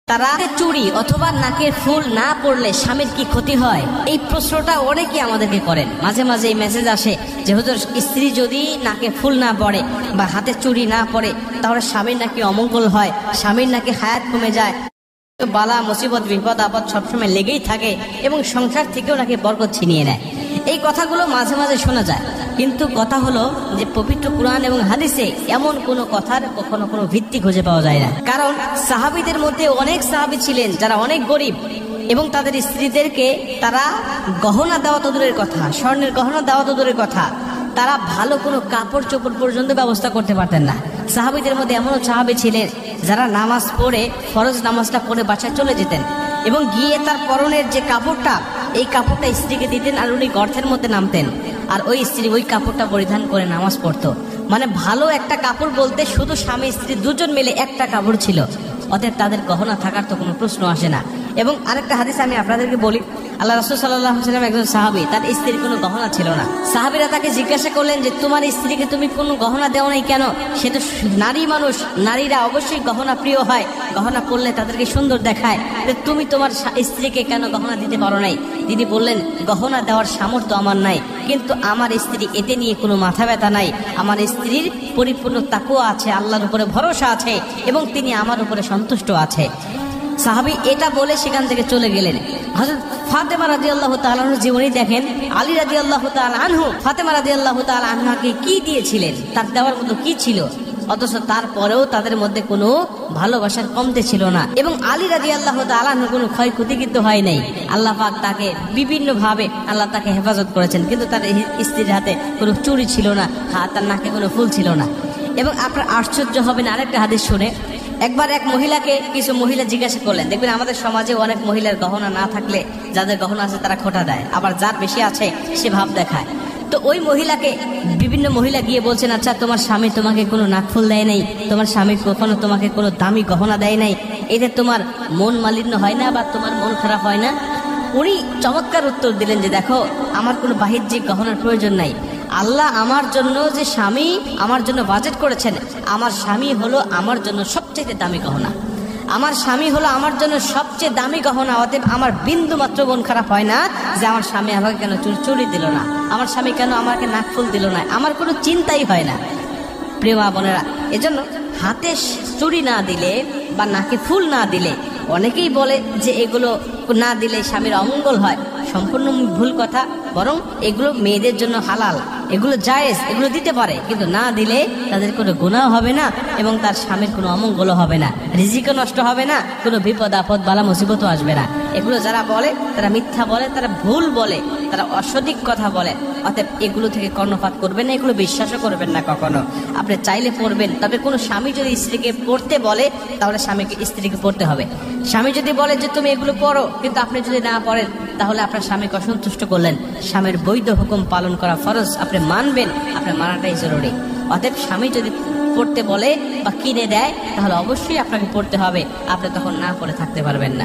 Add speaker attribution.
Speaker 1: তারা চুড়ি অথবা নাকের ফুল না পড়লে স্বামীর কি ক্ষতি হয়, এই প্রশ্নটা অনেকে আমাদেরকে করেন। মাঝে মাঝে এই মেসেজ আসে যে হুজুর, স্ত্রী যদি নাকে ফুল না পড়ে বা হাতে চুড়ি না পড়ে তাহলে স্বামীর নাকি অমঙ্গল হয়, স্বামীর নাকি হায়াত কমে যায়, বালা মুসিবত বিপদ আপদ সবসময় লেগেই থাকে এবং সংসার থেকেও নাকি বরকত ছিনিয়ে নেয়। এই কথাগুলো মাঝে মাঝে শোনা যায়, কিন্তু কথা হলো যে পবিত্র কুরআন এবং হাদিসে এমন কোনো কথার কখনো কোনো ভিত্তি খুঁজে পাওয়া যায় না। কারণ সাহাবীদের মধ্যে অনেক সাহাবী ছিলেন যারা অনেক গরিব এবং তাদের স্ত্রীদেরকে তারা গহনা দেওয়া তো দূরের কথা, স্বর্ণের গহনা দেওয়া তো দূরের কথা, তারা ভালো কোনো কাপড় চোপড় পর্যন্ত ব্যবস্থা করতে পারতেন না। সাহাবীদের মধ্যে এমনও সাহাবী ছিলেন যারা নামাজ পড়ে, ফরজ নামাজটা পড়ে বাসায় চলে যেতেন এবং গিয়ে তার পরনের যে কাপড়টা, এই কাপড়টা স্ত্রীকে দিতেন আর উনি গর্তের মধ্যে নামতেন আর ওই স্ত্রী ওই কাপড়টা পরিধান করে নামাজ পড়তো। মানে ভালো একটা কাপড় বলতে শুধু স্বামী স্ত্রী দুজন মিলে একটা কাপড় ছিল, অতএব তাদের গহনা থাকার তো কোনো প্রশ্ন আসে না। এবং আরেকটা হাদিস আমি আপনাদেরকে বলি, আল্লাহ রাসূল সাল্লাল্লাহু আলাইহি ওয়াসাল্লাম একজন সাহাবী, তার স্ত্রীর কোনো গহনা ছিল না। সাহাবীরা তাকে জিজ্ঞাসা করলেন যে তোমার স্ত্রীকে তুমি কোনো গহনা দেও নাই কেন? সে তো নারী মানুষ, নারীরা অবশ্যই গহনা প্রিয় হয়, গহনা পরলে তাদেরকে সুন্দর দেখায়, তুমি তোমার স্ত্রীকে কেন গহনা দিতে পারো নাই? তিনি বললেন, গহনা দেওয়ার সামর্থ্য আমার নাই, কিন্তু আমার স্ত্রী এতে নিয়ে কোনো মাথা ব্যথা নাই। আমার স্ত্রীর পরিপূর্ণ তাকওয়া আছে, আল্লাহর উপরে ভরসা আছে এবং তিনি আমার উপরে সন্তুষ্ট আছে। সাহাবী এটা বলে সেখান থেকে চলে গেলেন। হযরত ফাতেমা রাদিয়াল্লাহু তাআলা আনহার জীবনী দেখেন, আলী রাদিয়াল্লাহু তাআলা আনহু ফাতেমা রাদিয়াল্লাহু তাআলা আনহাকে কি দিয়েছিলেন, তার দেওয়ার মতো কি ছিল, অথচ তারপরেও তাদের মধ্যে কোনো ভালোবাসার কমতে ছিল না এবং আলী রাদিয়াল্লাহু তাআলা আনহু কোনো ক্ষয়ক্ষতি কিন্তু হয় নাই। আল্লাহ পাক তাকে বিভিন্নভাবে আল্লাহ তাকে হেফাজত করেছেন, কিন্তু তার স্ত্রীর হাতে কোনো চুড়ি ছিল না, তার নাকে কোনো ফুল ছিল না। এবং আপনার আশ্চর্য হবেন আরেকটা হাদিস শুনে, একবার এক মহিলাকে কিছু মহিলা জিজ্ঞাসা করলেন, দেখবেন আমাদের সমাজে অনেক মহিলার গহনা না থাকলে যাদের গহনা আছে তারা খোঁটা দেয়, আবার যার বেশি আছে সে ভাব দেখায়। তো ওই মহিলাকে বিভিন্ন মহিলা গিয়ে বলছেন, আচ্ছা তোমার স্বামী তোমাকে কোনো নাকফুল দেয় নাই, তোমার স্বামী কখনো তোমাকে কোনো দামি গহনা দেয় নাই, এতে তোমার মন মালিন্য হয় না বা তোমার মন খারাপ হয় না? উনি চমৎকার উত্তর দিলেন যে দেখো, আমার কোনো বাহ্যিক গহনার প্রয়োজন নাই। আল্লাহ আমার জন্য যে স্বামী আমার জন্য বাজেট করেছেন, আমার স্বামী হলো আমার জন্য সবচেয়ে দামি গহনা, আমার স্বামী হলো আমার জন্য সবচেয়ে দামি গহনা। অতএব আমার বিন্দু মাত্র মন খারাপ হয় না যে আমার স্বামী আমাকে কেন চুড়ি দিল না, আমার স্বামী কেন আমাকে নাকফুল দিল না, আমার কোনো চিন্তাই হয় না। প্রিয় মা বোনেরা, এজন্য হাতে চুড়ি না দিলে বা নাকে ফুল না দিলে, অনেকেই বলে যে এগুলো না দিলে স্বামীর অমঙ্গল হয়, সম্পূর্ণ ভুল কথা। বরং এগুলো মেয়েদের জন্য হালাল, এগুলো জায়েজ, এগুলো দিতে পারে, কিন্তু না দিলে তাদের কোনো গুনাহ হবে না এবং তার স্বামীর কোনো অমঙ্গল হবে না, রিজিকও নষ্ট হবে না, কোনো বিপদ আপদ বালা মুসিবতও আসবে না। এগুলো যারা বলে তারা মিথ্যা বলে, তারা ভুল বলে, তারা অসঠিক কথা বলে। অতএব এগুলো থেকে কর্ণপাত করবেন না, এগুলো বিশ্বাসও করবেন না কখনো। আপনি চাইলে পড়বেন, তবে কোনো স্বামী যদি স্ত্রীকে পড়তে বলে তাহলে স্ত্রীকে পড়তে হবে। স্বামী যদি বলে যে তুমি এগুলো পড়ো, কিন্তু আপনি যদি না পড়েন তাহলে আপনার স্বামীকে অসন্তুষ্ট করলেন। স্বামীর বৈধ হুকুম পালন করা ফরজ, আপনি মানবেন, আপনার মানাটাই জরুরি। অতএব স্বামী যদি পড়তে বলে বা কিনে দেয় তাহলে অবশ্যই আপনাকে পড়তে হবে, আপনি তখন না পড়ে থাকতে পারবেন না।